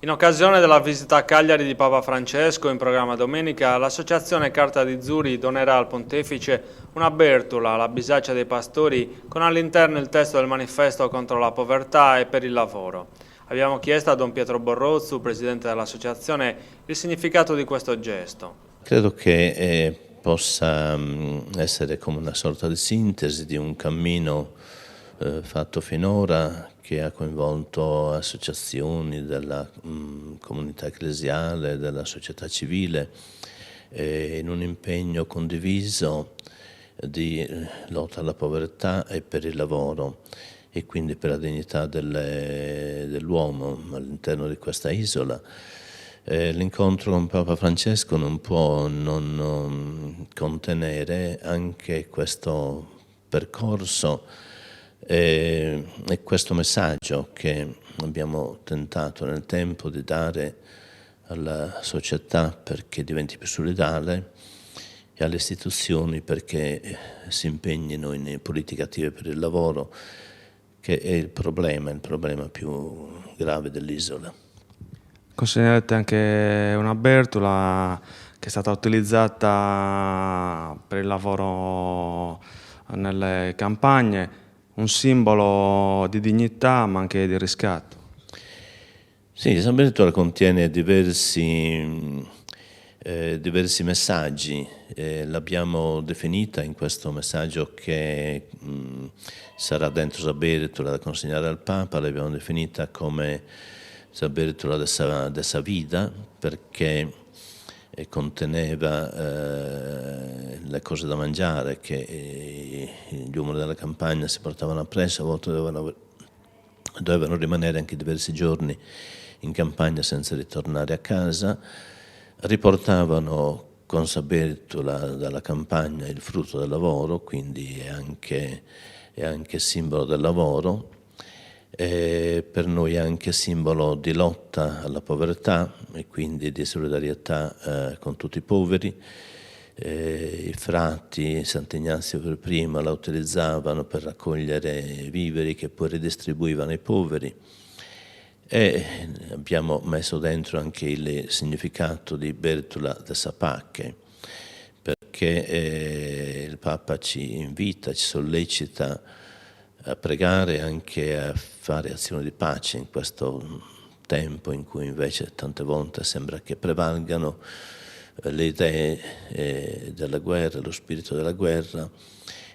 In occasione della visita a Cagliari di Papa Francesco, in programma domenica, l'associazione Carta di Zuri donerà al Pontefice una bertula, la bisaccia dei pastori, con all'interno il testo del manifesto contro la povertà e per il lavoro. Abbiamo chiesto a Don Pietro Borrozzu, presidente dell'associazione, il significato di questo gesto. Credo che possa essere come una sorta di sintesi di un cammino fatto finora, che ha coinvolto associazioni della comunità ecclesiale, della società civile, in un impegno condiviso di lotta alla povertà e per il lavoro e quindi per la dignità dell'uomo all'interno di questa isola. L'incontro con Papa Francesco non può non contenere anche questo percorso e questo messaggio che abbiamo tentato nel tempo di dare alla società perché diventi più solidale e alle istituzioni perché si impegnino in politiche attive per il lavoro, che è il problema più grave dell'isola. Considerate anche una bertula che è stata utilizzata per il lavoro nelle campagne, un simbolo di dignità ma anche di riscatto. Sì, San Bertola contiene diversi messaggi, l'abbiamo definita in questo messaggio che sarà dentro San Bertola da consegnare al Papa, l'abbiamo definita come San Bertola de sa vida, perché conteneva le cose da mangiare che gli uomini della campagna si portavano appresso, a volte dovevano rimanere anche diversi giorni in campagna senza ritornare a casa, riportavano con San Bertola dalla campagna il frutto del lavoro, quindi è anche simbolo del lavoro, per noi è anche simbolo di lotta alla povertà e quindi di solidarietà con tutti i poveri. I frati, Sant'Ignazio per primo, la utilizzavano per raccogliere viveri che poi ridistribuivano ai poveri. E abbiamo messo dentro anche il significato di Bertola de sa pace, perché il Papa ci invita, ci sollecita a pregare e anche a fare azioni di pace in questo tempo in cui invece tante volte sembra che prevalgano le idee della guerra, lo spirito della guerra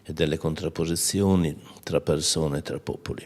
e delle contrapposizioni tra persone e tra popoli.